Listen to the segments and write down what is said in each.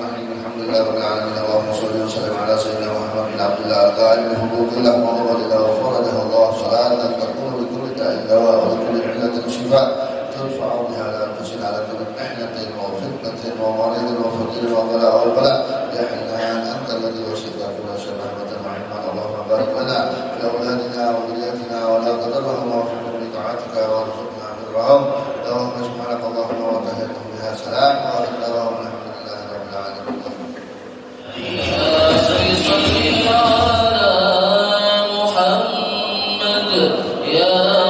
الرحيم الحمد لله رب العالمين اللهم صل وسلم على سيدنا محمد بن عبد الله القائل بحقوق الله ومولده وفرجه الله صلاة تكون لكل داء دواء ولكل علة شفاء ترفع بها على أنفسنا على كل محنة وفتنة ومريض وفقر وبلاء والبلاء يا حنان أنت الذي وسعت كل شيء رحمة وعلما اللهم بارك لنا في أولادنا وذرياتنا ولا تضرهم ووفقهم لطاعتك وارزقنا برهم اللهم سبحانك اللهم وتهيئهم بها سلام وآخر دعواهم الحمد لله رب العالمين. على محمد يا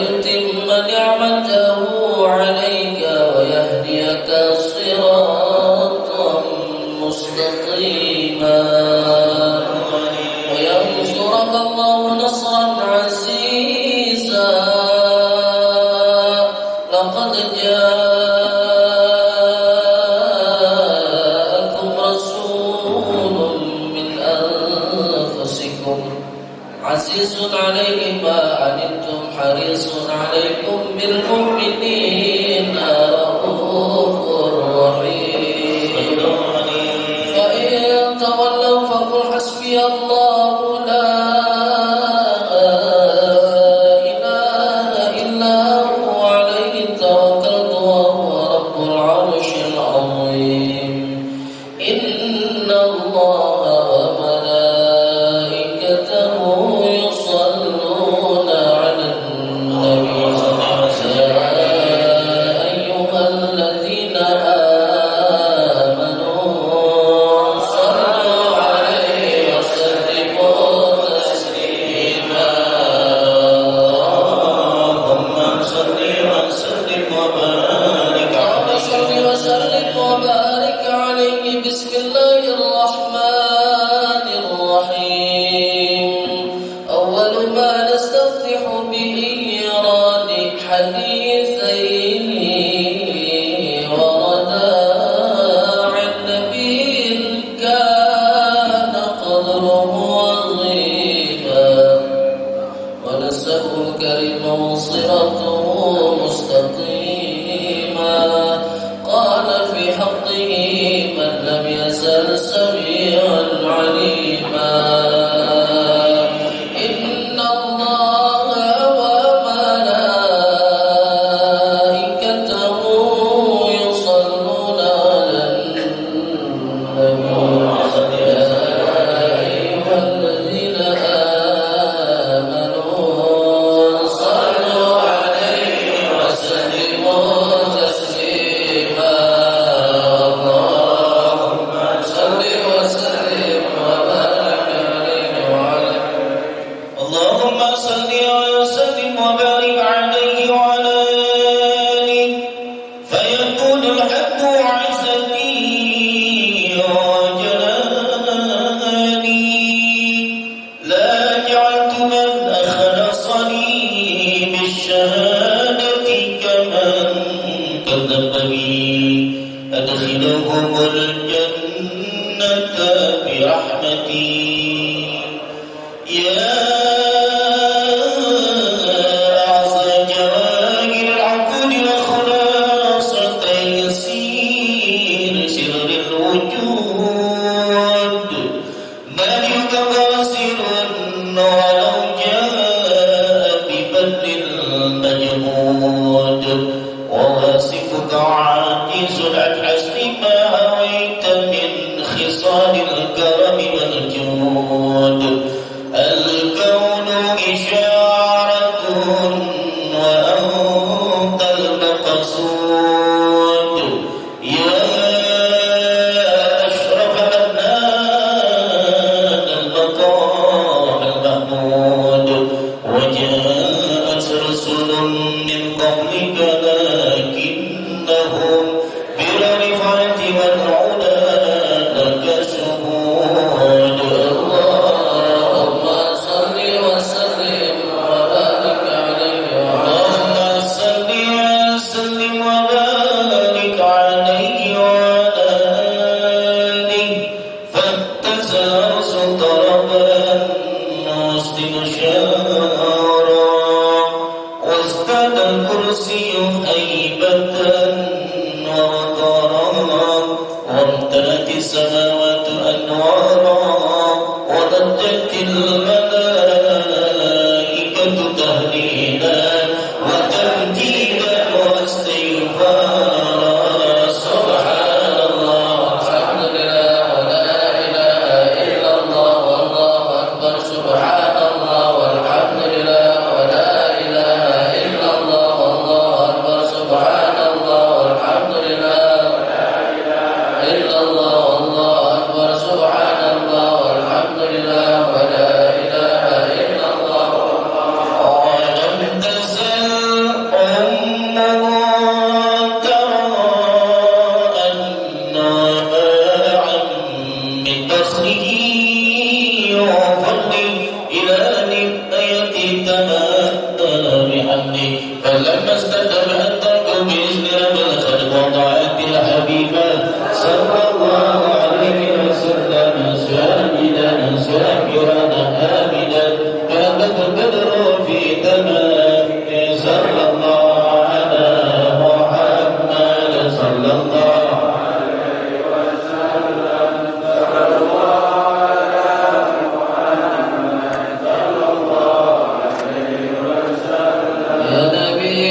ويتم نعمته عليك ويهديك صراطا مستقيما وينصرك الله نصرا عزيزا لقد جاءكم رسول من أنفسكم عزيز عليه ما عنتم حريص عليكم بالمؤمنين رؤوف رحيم فإن تولوا فقل حسبي الله لا إله إلا هو عليه توكلت وهو رب العرش العظيم إن الله وملائكته يصلون على النبي يا أيها الذين آمنوا صلوا عليه وسلموا تسليما اللهم صل وسلم وبارك عليه بسم الله الرحمن الرحيم أول ما نستفتح به إيراد حديثين وردا عن نبي كان قدره عظيما ونسبه الكريم وصراطه مستقيما قال في حقه من لم يزل سميعا عليما إن الله وملائكته يصلون على النبي يا أيها الذين آمنوا صلوا عليه وسلموا تسليما اللهم صل وسلم وبارك عليه وعلى اللهم صل وسلم وبارك عليه وعلى آله فيكون الحق عزتي وجلالي لا جعلت من أخلصني بالشهادة كمن كذب بي أدخلهم الجنة برحمتي يا أعظم جواهر العقول وخلاصة تيسير سر الوجود ملك قاصر ولو جاء ببدل المجهود وواصفك عاجز الحسن ما هويت من خصال الكرم والجود الكون إشارة وأنت المقصود يا أشرف أبناء المقام المحمود وجاءت رسل من قبلك لكنهم بالرفعة والعلا لك شهود اللهم صل وسلم وبارك عليه اللهم صل وسلم وبارك عليه وعلى آله فاتزاز طربا وسط شارا وازداد الكرسي هيبة ووقارا وامتلأت السماوات أنوارا وضجت الملائكة تهليلا وتمجيدا واستغفارا سبحان الله والحمد لله ولا إله إلا الله والله أكبر سبحان الله والحمد لله ولا إله إلا الله والله أكبر سبحان الله والحمد لله ولا إله إلا الله والله أكبر سبحان الله والحمد لله ولا فلما استتم الترك بإذن رب الخلق وضعت يا حبيبا صلى الله عليه وسلم ساجدا ساكرا آمنا كانت البدر في تمام صلى الله على محمد صلى الله عليه وسلم صلى الله على محمد صلى الله عليه وسلم يا نبي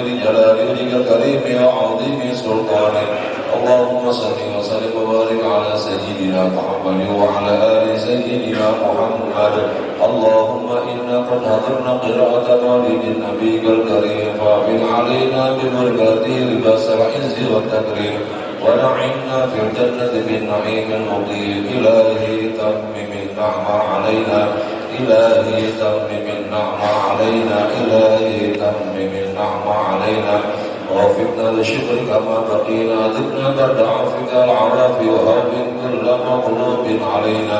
لجلال وجهك الكريم وعظيم سلطانك. اللهم صل وسلم وبارك على سيدنا محمد وعلى آل سيدنا محمد. اللهم إنا قد حضرنا قراءة مولد نبيك الكريم فأعن علينا ببركاته لباس العز والتكريم ونعمنا في الجنة بالنعيم المقيم. إلهي تمم النعمة علينا، إلهي تمم النعمة علينا، إلهي تمم النعمة علينا. ووفقنا لشكرك ما بقينا، زدنا بعد عفوك العوافي وهون كل مقلوب علينا.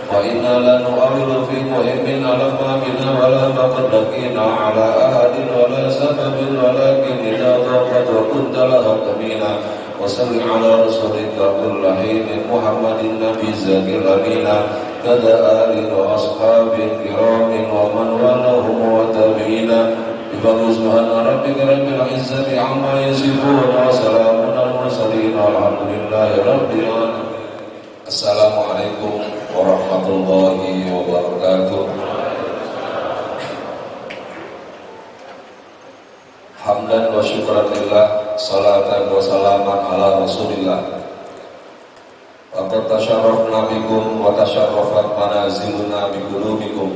فإنا لا نؤمن في مهم لما بنا ولا قد بقينا على أحد ولا سبب، ولكن إذا ضاقت وكنت لها كمينا. وصل على رسولك كل حين محمد النبي زكي الأمين، كذا آل وأصحاب كرام ومن والاهم وتابعين. بفضل سبحان ربك رب العزة عما يصفون وسلام على المرسلين والحمد لله رب العالمين. Assalamualaikum warahmatullahi wabarakatuh. Hamdan wa syukran lillah, salatan wa salaman ala rasulillah. Waqad tasharrafna bikum wa tasharrafat manaziluna bi qulubikum.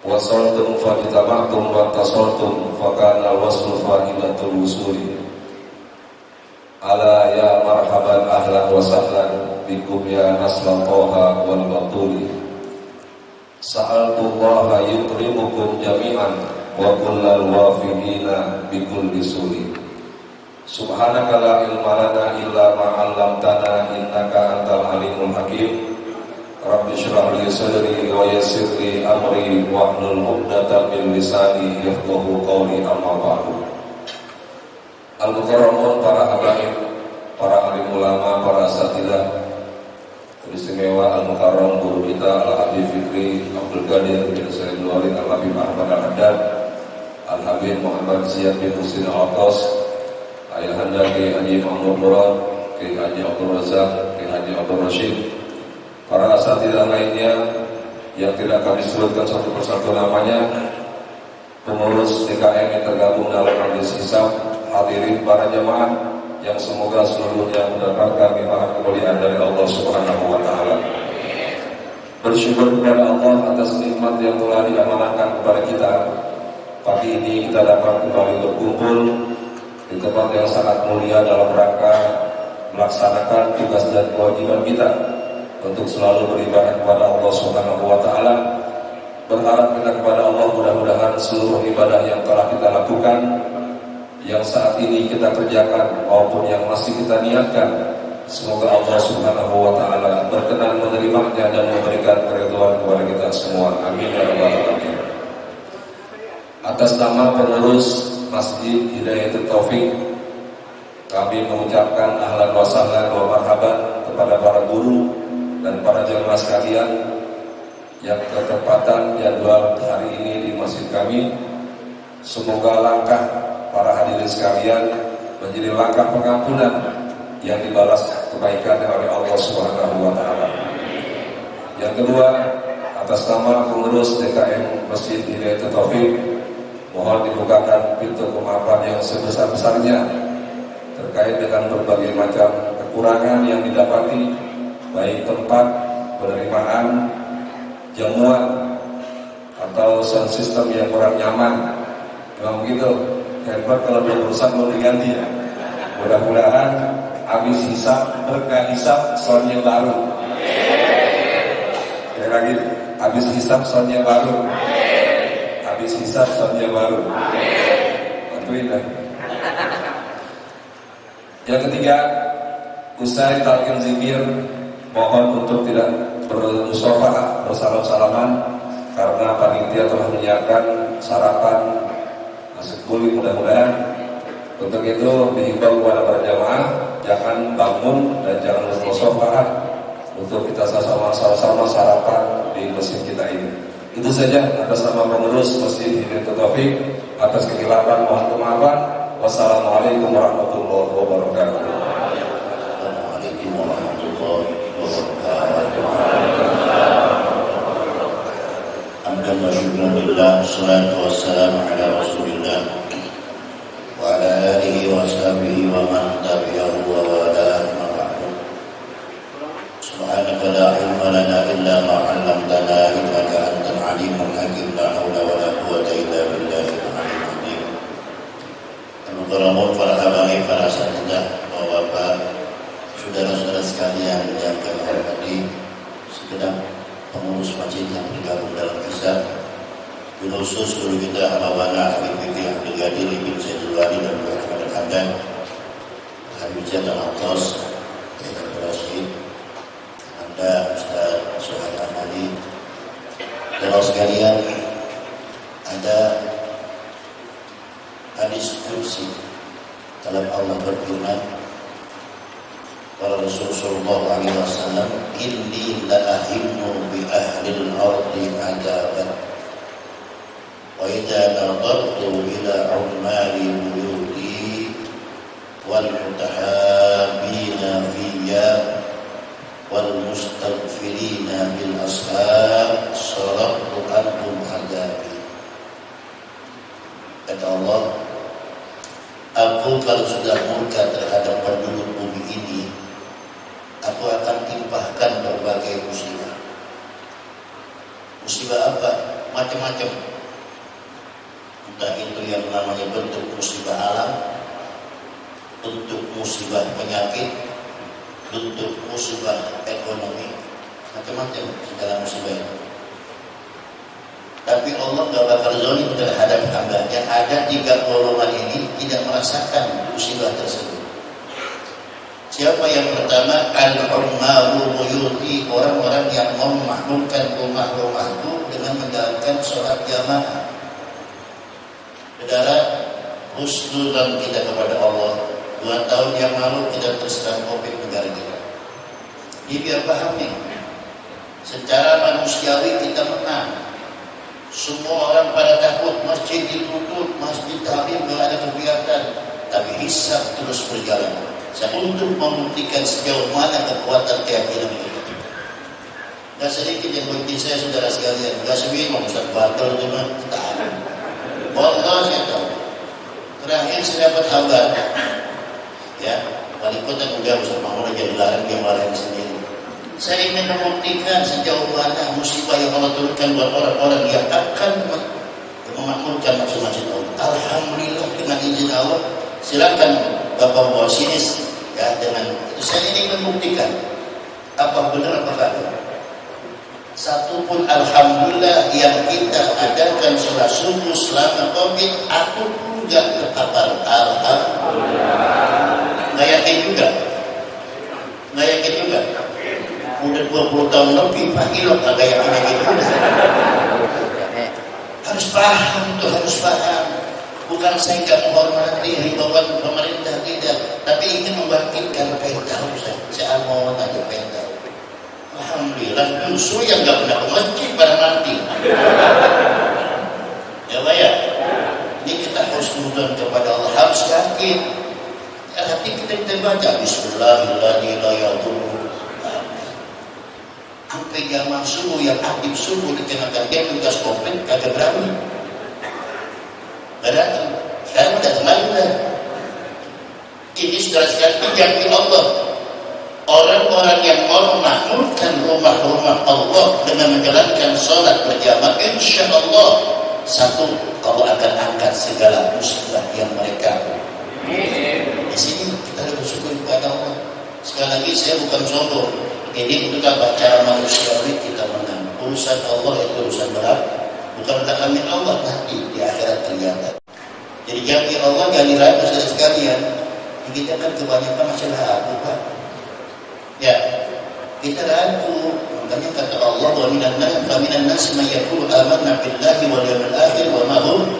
Wasaltum fa jitama'tum wa tasaltum fa kana waslu fahidatul wusuli. Ala ya marhaban ahlan wa sahlan bikum ya nasla toha wal batuli. Sa'altullaha yukrimukum jami'an wa kullal wafidina bikulli suli. Subhanaka la ilma lana illa ma'allamtana innaka antal alimul hakim. Rabbi syrah li sadri wa yassir li amri wahlul 'uqdatam min lisani yafqahu qawli, amma ba'du. Al-Mukarramun, para habaib, para alim ulama, para asatidzah, istimewa Al-Mukarram guru kita Al-Habib Fikri Abdul Qadir bin Sayyid Al-Walid Al-Habib Ahmad Al-Haddad, Al-Habib Muhammad Ziyad bin Husin Al-Atas, Ayah Anda Kiai Haji Mahmud Murad, Kiai Haji Abdul Razak, Kiai Haji Abdul Rashid, para asatidzah lainnya yang tidak kami sebutkan satu persatu namanya, pengurus DKM yang tergabung dalam majelis hisab, hadirin para jemaah yang semoga seluruhnya mendapatkan limpahan kemuliaan dari Allah Subhanahu wa taala. Bersyukur kepada Allah atas nikmat yang telah diamanahkan kepada kita. Pagi ini kita dapat kembali berkumpul di tempat yang sangat mulia dalam rangka melaksanakan tugas dan kewajiban kita untuk selalu beribadah kepada Allah Subhanahu wa taala. Berharap kita kepada Allah mudah-mudahan seluruh ibadah yang telah kita lakukan, yang saat ini kita kerjakan maupun yang masih kita niatkan, semoga Allah Subhanahu wa taala berkenan menerimanya dan memberikan keridhaan kepada kita semua. Amin ya rabbal alamin. Atas nama pengurus Masjid Hidayatul Taufik, kami mengucapkan ahlan wa sahlan wa marhaban kepada para guru dan para jemaah sekalian yang ketepatan jadwal hari ini di masjid kami. Semoga langkah para hadirin sekalian menjadi langkah pengampunan yang dibalas kebaikannya oleh Allah Subhanahu wa taala. Yang kedua, atas nama pengurus DKM Masjid Hidayatul Taufik, mohon dibukakan pintu kemaafan yang sebesar-besarnya terkait dengan berbagai macam kekurangan yang didapati, baik tempat penerimaan, jamuan, atau sound system yang kurang nyaman. Memang begitu, handphone kalau berurusan mau diganti ya. Mudah-mudahan habis hisab, berkah hisab, soundnya baru. Kayak lagi, habis hisab, soundnya baru. Habis hisab, soundnya baru. Bantuin lah. Yang ketiga, usai talqin zikir, mohon untuk tidak bermusyawarah, bersalam-salaman, karena panitia telah menyiapkan sarapan nasi kebuli mudah-mudahan. Untuk itu dihimbau kepada para jamaah jangan bangun dan jangan bermusyawarah untuk kita sama-sama sarapan di masjid kita ini. Itu saja atas nama pengurus Masjid Hidayatul Taufik. Atas kekhilafan mohon kemaafan. Wassalamualaikum warahmatullahi wabarakatuh. Waalaikumsalam warahmatullahi wabarakatuh. Hamdan wa syukran lillah, wassalatu wassalamu ala rasulillah Al-Mukarramun, para habaib, para asatidzah, bapak-bapak, saudara-saudara sekalian yang kami hormati, segenap pengurus masjid yang bergabung dalam kisah, khusus guru kita Habibana Habib Fikri Abdul Qadir bin Sayyidul Wali dan Muhammad Al-Hamdan, Habib Jadal Al-Tos, Habib Rashid, Anda Ustaz Suhail Amali, dan sekalian, ada hadis kursi dalam Allah berfirman, qala Rasulullah alaihi wasallam, inni la ahimmu bi ahli al-ardi adaban wa idza nadartu ila umali buyuti wal mutahabbina fiyya wal mustaghfirina bil ashab saraftu anhum adabi. Kata Allah, aku kalau sudah murka terhadap penduduk bumi ini, aku akan timpahkan berbagai musibah. Musibah apa? Macam-macam. Entah itu yang namanya bentuk musibah alam, bentuk musibah penyakit, bentuk musibah ekonomi, macam-macam segala musibah itu. Tapi Allah gak bakal zalim terhadap hambanya. Ada 3 golongan ini tidak merasakan musibah tersebut. Siapa yang pertama? Al-ummaru buyuti, orang-orang yang memakmurkan rumah-rumahku dengan menjalankan sholat jamaah. Saudara, husnudzan kita kepada Allah. 2 tahun yang lalu kita terserang COVID negara kita. Ini biar paham nih, secara manusiawi kita menang. Semua orang pada takut, masjid ditutup, masjid tahlim gak ada kegiatan, tapi hisab terus berjalan. Saya untuk membuktikan sejauh mana kekuatan keyakinan itu. Gak sedikit yang bukti saya, saudara sekalian. Gak semua Ustaz Batal cuma tahu. Wallah saya tahu. Terakhir saya dapat kabar, ya, wali kota juga Ustaz Mahmud jadi larang dia marahin sendiri. Saya ingin membuktikan sejauh mana musibah yang Allah turunkan buat orang-orang yang akan memakmurkan masjid Allah. Alhamdulillah dengan izin Allah. Silakan Bapak bawa sini ya, dengan itu saya ingin membuktikan apa benar apa kata. Satu pun alhamdulillah yang kita adakan sholat subuh selama COVID, aku pun gak terpapar. Alhamdulillah. Nggak yakin juga. Udah 20 tahun lebih Pak Ilok agak yakin gitu. Harus paham tuh, harus paham. Bukan saya nggak menghormati himbauan pemerintah, tidak, tapi ingin membangkitkan pengen tahu saya mau aja pengen tahu. Alhamdulillah justru yang nggak pernah ke masjid pada mati. Ya Pak ya, ini kita harus menuntut kepada Allah, harus yakin. Hati kita baca Bismillahirrahmanirrahim. Sampai zaman subuh yang aktif subuh dikenakan dia tugas COVID kagak berani. Gak datang. Sekarang udah kembali udah. Ini sudah sekali janji Allah. Orang-orang yang mau memakmurkan rumah-rumah Allah dengan menjalankan sholat berjamaah, insya Allah satu, Allah akan angkat segala musibah yang mereka. Di sini kita harus bersyukur kepada Allah. Sekali lagi saya bukan sombong. Ini bukan cara manusiawi kita menang. Urusan Allah itu urusan berat. Bukan takmin Allah nanti di akhirat kelihatan. Jadi janji Allah jangan diragu saudara sekalian. Kita kan kebanyakan masih ragu Pak. Ya, kita ragu. Makanya kata Allah, wa minan nas may yaqulu amanna billahi wal yawmil akhir wa ma hum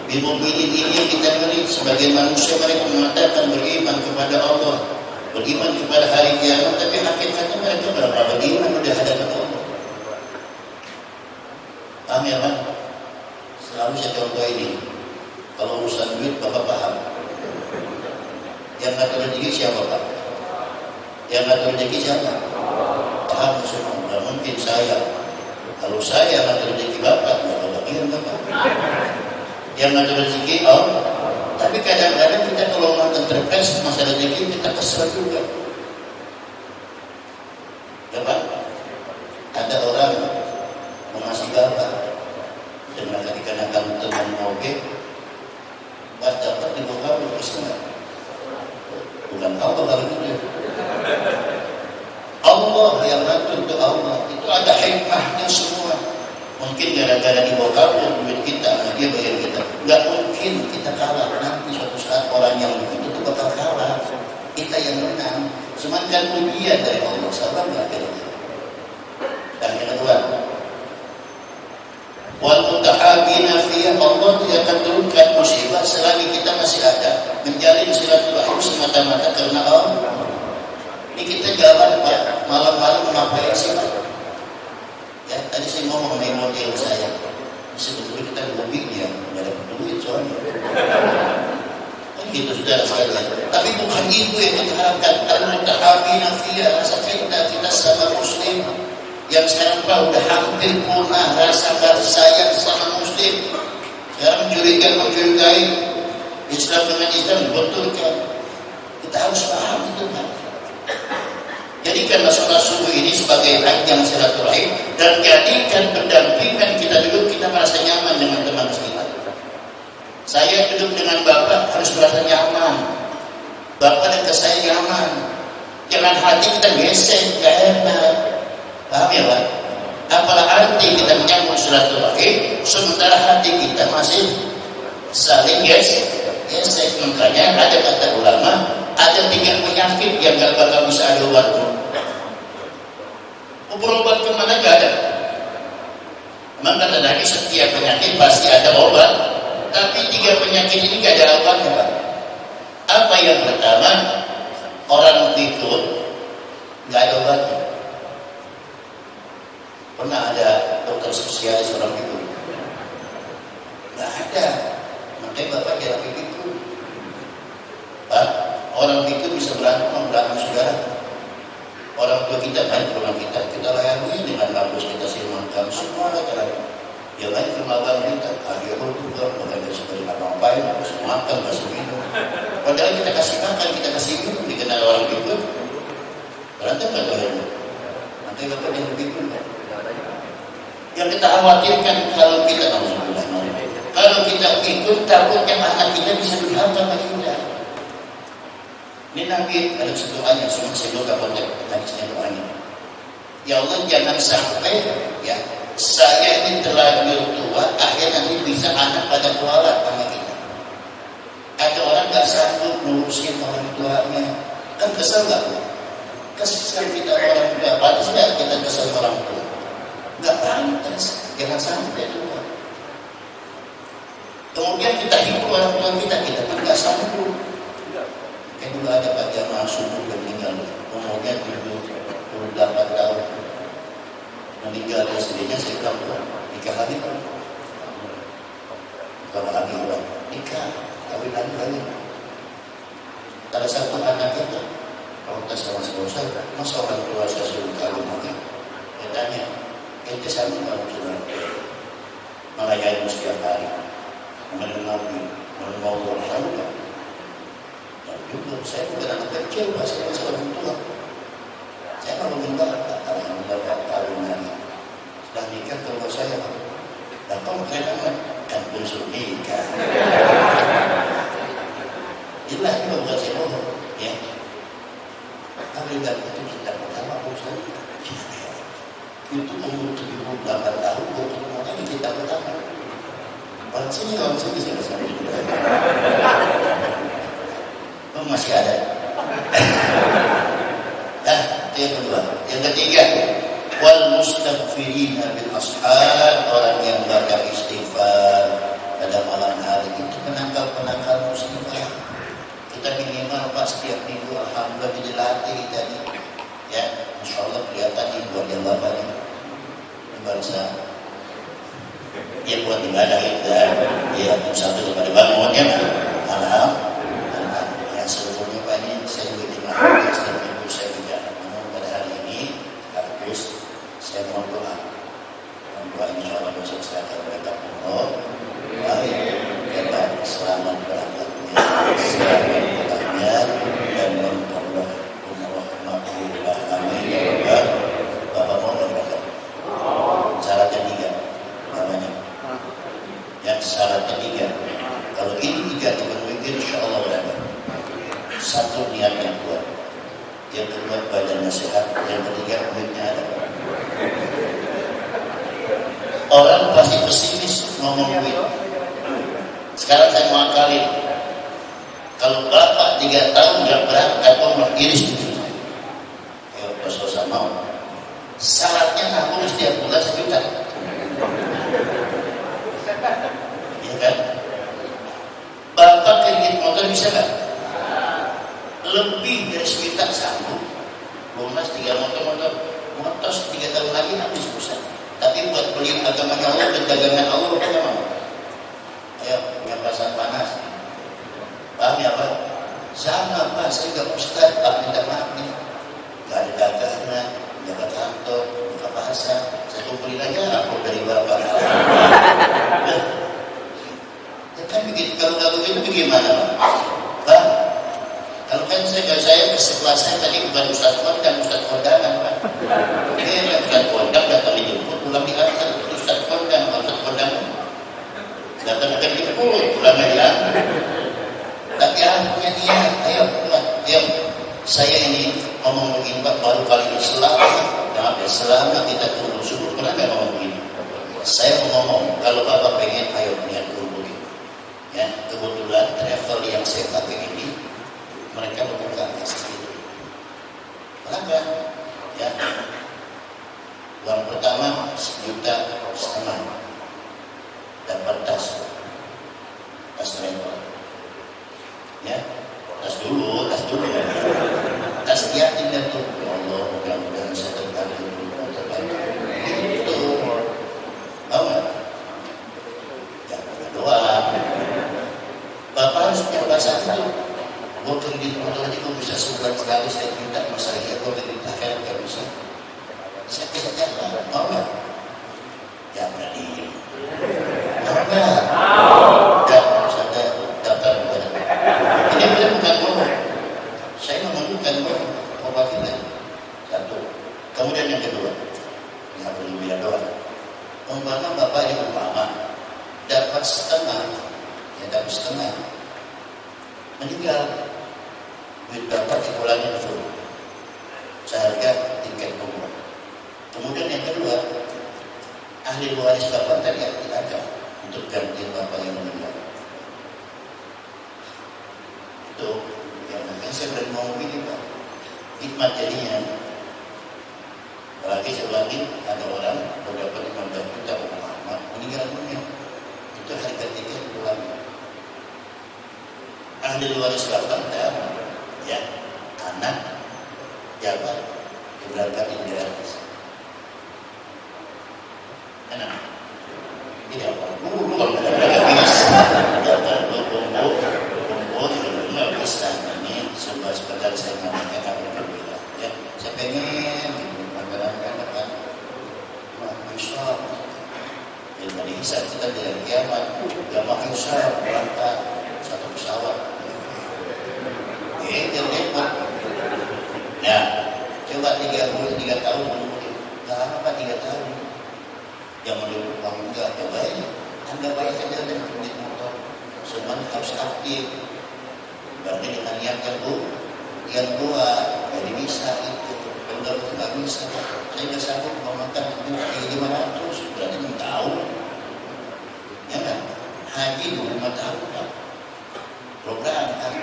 bimu'minin. Ini kita beri sebagai manusia, mereka mengatakan beriman kepada Allah, beriman kepada hari kiamat, tapi hakikatnya mereka berapa beriman udah hadapan Allah. Paham ya Pak? Selalu saya contoh ini. Kalau urusan duit Bapak paham. Yang ngatur rezeki siapa Pak? Yang ngatur rezeki siapa? Paham semua. Tidak mungkin saya. Kalau saya ngatur rezeki Bapak, Bapak bagian Bapak. Yang ngatur rezeki Allah. Tapi kadang-kadang kita kalau nonton terpres masalah rezeki kita kesal juga. Ya Pak, ada orang mengasih Bapak dengan dikarenakan teman moge, pas dapat dibuka kalau gitu. Allah yang ngatur itu Allah. Itu ada hikmahnya semua. Mungkin gara-gara dibokapin duit kita, dia bayar kita. Nggak mungkin kita kalah. Nanti suatu saat orang yang begitu itu bakal kalah. Kita yang menang. Semakin ujian dari Allah. Sabar nggak kira-kira. Dan yang kedua, wal mutahabina fiyya, Allah tidak akan turunkan musibah selagi kita masih ada. Menjalin silaturahim semata-mata karena Allah. Ini kita jalan Pak, malam-malam ngapain sih Pak? Ya, tadi saya ngomong sama model saya. Sebetulnya kita lebih ya, nggak ada duit soalnya. Kan gitu saudara sekalian. Tapi bukan itu yang kita harapkan. Al-mutahabina fiyya, rasa cinta kita sama Muslim. Yang sekarang Pak udah hampir punah rasa kasih sayang sama Muslim. Sekarang mencurigai Islam dengan Islam dibetulkan. Kita harus paham itu Pak. Jadikanlah sholat subuh ini sebagai ajang silaturahim dan jadikan pendampingan kita duduk, kita merasa nyaman dengan teman kita. Saya duduk dengan Bapak harus merasa nyaman. Bapak dan saya nyaman. Jangan hati kita gesek, gak enak. Paham ya Pak? Apalah arti kita menyambung silaturahim sementara hati kita masih saling gesek. Makanya ada kata ulama, ada 3 penyakit yang gak bakal bisa ada obatnya. Obat kemana gak ada. Memang kata Nabi setiap penyakit pasti ada obat, tapi 3 penyakit ini gak ada obatnya Pak. Apa yang pertama? Orang pikun gak ada obatnya. Pernah ada dokter spesialis orang pikun? Gak ada. Makanya Bapak jangan pikun. Pak, orang pikun bisa berantem saudara. Orang tua kita main ke rumah kita layani dengan bagus, kita silmankan semua kan. Dia main ke rumah kita, dia bertukar, bukan dia suka apa-apain, harus makan, harus minum. Padahal kita kasih makan, kita kasih minum, dikenal orang pikun. Berantem nggak tahu. Nanti Bapak yang pikun kan. Yang kita khawatirkan kalau kita pikun, takutnya anak kita bisa durhaka sama kita. Ini Nabi ada doanya, semua saya doa konteks hadisnya doanya. Ya Allah jangan sampai ya saya ini terlanjur tua, akhirnya nanti bisa anak pada kualat sama kita. Ada orang nggak sanggup ngurusin orang tuanya, kan kesel nggak? Kesel kita orang tua, pantas nggak kita kesel orang tua? Nggak pantas, jangan sampai tua. Kemudian kita hidup orang tua kita pun nggak sanggup. Kayak dulu ada Pak Jamaah subuh yang meninggal, umurnya 78 tahun, meninggal istrinya, saya bilang nikah lagi Pak, kalau lagi Pak, nikah, kawin lagi. Ada satu anak itu, kalau kita sama saya, masa orang tua saya suruh kawin lagi? Dia tanya, ente sama kalau sudah melayani setiap hari, mau orang tua. Saya bukan anak kecil, saya masih orang tua. Saya kalau minta alhamdulillah kawin lagi. Sudah nikah kalau saya, dan kamu keren amat, kan belum suruh nikah. Inilah itu bukan saya bohong, ya. Tapi dan itu kita pertama urusan itu umur 78 tahun, makanya kita pertama. Orang sini saya bersama juga. Masih ada. Itu yang kedua. Yang ketiga, wal mustaghfirina bil ashar, orang yang baca istighfar pada malam hari itu penangkal musibah. Kita minimal Pak setiap minggu alhamdulillah dilatih tadi. Ya, insyaallah kelihatan nih buat yang Bapak ini. Bangsa. Ya buat ibadah itu ya, satu kepada bangunnya. Alhamdulillah. Sebelumnya Pak ini saya juga dimana setiap minggu saya bicara. Namun pada hari ini harus saya mohon doa. Insya Allah besok saya akan berangkat umroh. Baik, selamat berangkatnya, selamat pulangnya, dan Allah umroh makbullah amin ya rabbal. Bapak mau berangkat? Syaratnya 3 namanya. Yang syaratnya 3. Kalau ini 3 dipenuhi insya Satu, niat yang kuat. Yang kedua, badannya sehat. Yang ketiga, duitnya ada. Orang pasti pesimis ngomong duit. Sekarang saya mau akalin. Kalau bapak 3 tahun nggak berangkat, mau iris duit. Ayo, dosa mau. Syaratnya nabung setiap bulan 1 juta. Iya kan? Bapak kredit motor bisa nggak? Lebih dari 1 juta sanggup. Lunas 3 motor 3 tahun lagi habis susah. Tapi buat beli agamanya Allah dan dagangan Allah apa mau? Ayo, punya perasaan panas. Paham ya Pak? Sama Pak, saya nggak ustad, Pak minta maaf nih. Gak ada dagangan, jaga kantor, buka pasar. Saya kumpulin aja apa dari Bapak. Ya kan begitu, kalau nggak begitu bagaimana Pak? Kalau kan saya sekelas saya tadi bukan Ustaz Kondang, Ustaz Kondangan Pak. Ini yang Ustaz Kondang datang dijemput, pulang diantar. Ustaz Kondang, Ustaz Kondang datang akan dijemput, pulang diantar. Tapi punya niat, ayo buat, ayo. Saya ini ngomong begini Pak, baru kali ini selama kita turun syukur, kenapa ngomong begini? Saya mau ngomong, kalau Bapak pengen, ayo niat turun begini. Ya, kebetulan travel yang saya pakai ini, mereka membuka akses itu. Kenapa? Ya, uang pertama 1,5 juta, dapat tas travel. Ya, tas dulu. Tas yakin dan tuh, ya Allah, mudah-mudahan saya terbantu. Itu, tahu nggak? Ya, berdoa. Bapak harus punya perasaan itu. Gue kredit motor aja gue bisa sebulan sekali 1 juta, masa iya gue kredit akhirat gak bisa. Saya kira mau nggak? Ya berani. Mau nggak? Ya harus ada daftar kepada. Ini bukan ngomong. Saya ngomong bukan ngomong. Wakilan. 1. Kemudian yang kedua, nggak perlu bilang doa. Umpama bapak ini dapat setengah, ya dapat setengah. Meninggal, duit bapak dipulangin full seharga tiket umroh. Kemudian yang kedua, ahli waris bapak tadi tidak ada untuk ganti bapak yang meninggal. Itu yang mungkin saya berani ngomong begini Pak, hikmat jadinya. Apalagi sebelum ada orang berdapat 15 juta umat meninggal dunia, itu harga tiket pulang. Ahli waris bapak ya, anak jabat diberangkatin gratis. Enak. Ini apa? Kalau nggak bisa, dapat bumbu nggak bisa. Ini sekedar saya ngomongkan apa berbeda. Ya, saya pengen masyarakat kan, bisa. Jadi bisa kita dari kiamat, jamaah bisa berangkat 1 pesawat. Ya, coba 3 tahun menunggu. Gak lama Pak 3 tahun. Yang menunggu uang enggak, coba aja. Anggap aja saja dengan kredit motor. Semua harus aktif. Berarti dengan niat yang dua, jadi bisa itu. Kalau nggak bisa, saya nggak sanggup mau makan 500. Berarti 6 tahun. Ya kan? Haji 25 tahun Pak. Program kan.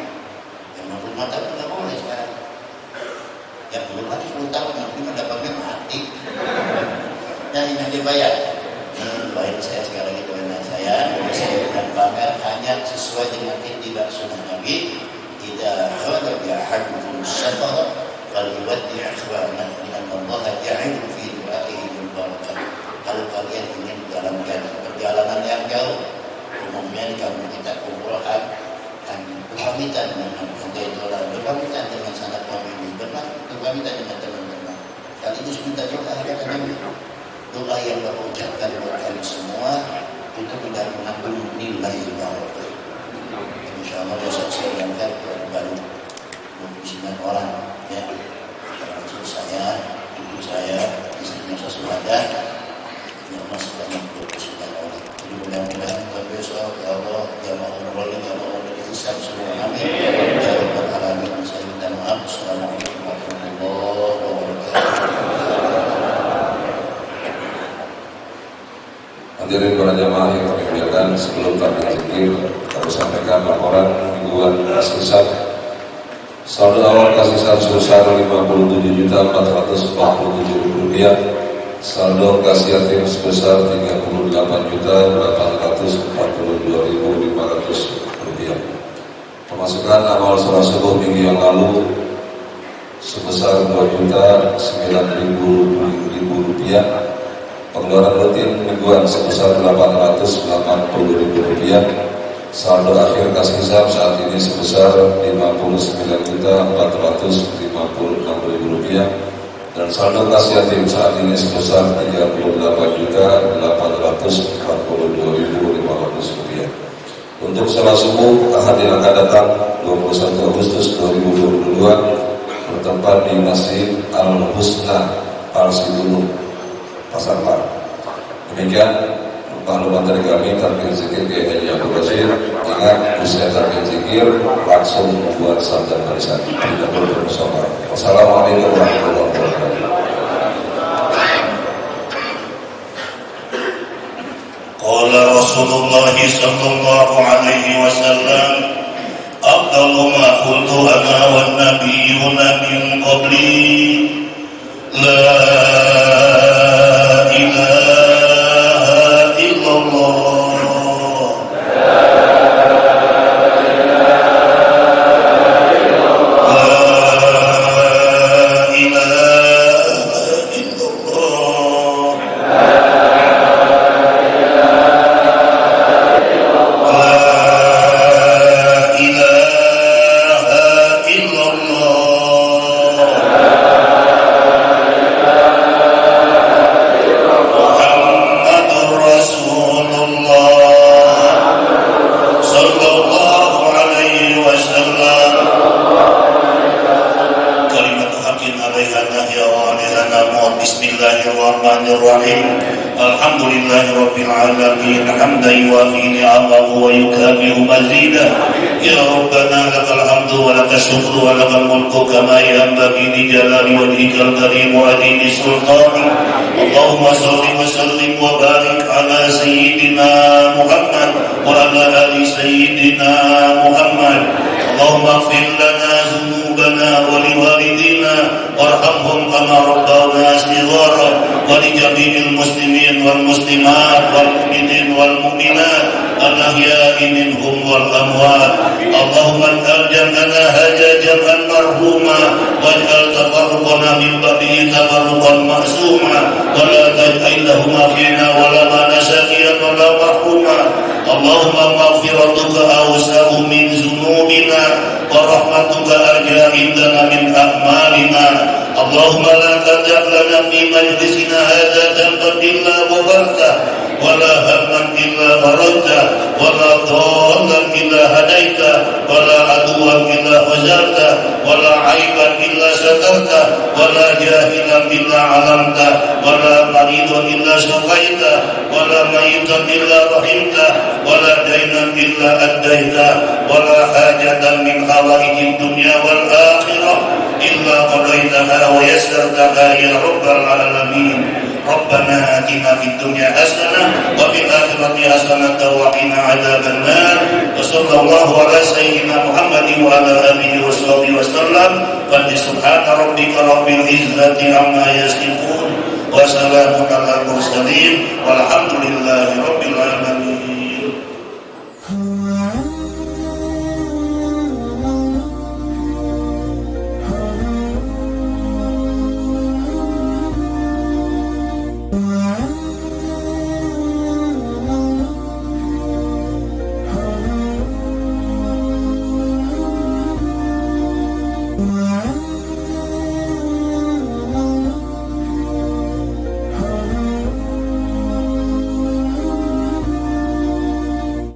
Yang 25 tahun nggak boleh sekarang. Yang belum lagi 10 tahun nanti mendapatnya mati. Dan ini dibayar. Baik saya sekali lagi doain saya menyampaikan hanya sesuai dengan ittiba sunnah Nabi. Idza kharaja ahadukum safar falyuwaddi' ikhwana li'anna Allah ya'idu fi du'aihi bil barakah. Kalau kalian ingin menjalankan perjalanan yang jauh, umumnya kalau kita umrohan berpamitan dengan Allah, berpamitan dengan sanak famili, berpamitan dengan teman-teman. Sekaligus minta doa kepada Nabi. Doa yang Bapak ucapkan buat kalian semua itu tidak mengandung nilai barakah. Insyaallah besok saya angkat baru 29 orang ya. Termasuk saya, ibu saya, istrinya sesuada, yang masih banyak 29 orang. Jadi mudah-mudahan besok ya Allah jamaah umroh yang Allah dihisab semua amin. Ya Rabbal alamin. para jamaah yang kami muliakan, sebelum kami zikir, kami sampaikan laporan mingguan kasih saldo awal kasih sebesar Rp57.447.000, saldo kasih yatim sebesar Rp38.842.500. Pemasukan amal sholat subuh minggu yang lalu sebesar Rp2.009.000. Pengeluaran rutin mingguan sebesar Rp880.000. Saldo akhir kas hisab saat ini sebesar Rp59.456.000 dan saldo kas yatim saat ini sebesar Rp38.842.500. Untuk sholat subuh Ahad yang akan datang 21 Agustus 2022 bertempat di Masjid Al-Husna Al-Sidulu Pasar Baru. Demikian maklumat dari kami. Tarbiyyah zikir Kiai Haji Abdul Basir. Ingat, usai tarbiyyah zikir langsung membuat sabda barisan, tidak perlu bermusawarah. Wassalamualaikum warahmatullahi wabarakatuh. Qala Rasulullah sallallahu alaihi wasallam, afdalu ma qultu ana wan nabiyyuna min qabli, la ilaha illallah. Bismillahirrahmanirrahim. Alhamdulillahirabbil alamin, hamdan yuwafi ni'amahu wa yukafi'u mazidah. Ya Rabbana lakal hamdu wa lakas syukru wa lakal mulku kama yanbaghi li jalali wajhikal karim wa adimi sultanik. Allahumma shalli wa sallim wa barik ala sayyidina Muhammad wa ala ali sayyidina Muhammad. Allahumma ighfir lana dhunubana wa liwalidina warhamhum kama rabbawna shighara wa li jami'il muslimin wal muslimat wal mu'minin wal mu'minat al-ahya'i minhum wal amwat. Allahumma ij'alna hadha jam'an marhuma waj'al tafarruqana min ba'dihi tafarruqan ma'suma wa la taj'al lahuma fina wa la nasakiyan wa la mahruma. Allahumma maghfiratuka awsa'u min dhunubina wa rahmatuka arja indana min a'malina. Allahumma la tad'a' lana fi majlisina hadha dhanban illa ghafarta wa la hamman illa farajta wa la dhallan illa hadaita wa la aduwan illa wazarta wa la aiban illa satarta wa la jahilan illa 'alamta wa la maridan illa shafaita wa la mayitan illa rahimta wa la dainan illa addaita wa la hajatan min hawaijid dunya wal akhirah illa qadaitaha wa yassartaha ya rabbal alamin. Rabbana atina fid dunya hasanah wa fil akhirati hasanah wa qina adzaban nar. Wa sallallahu ala sayyidina Muhammadin wa ala alihi wa sahbihi wasallam. Wa subhana rabbika rabbil izzati amma yasifun wa salamun alal mursalin walhamdulillahi rabbil alamin. Wow.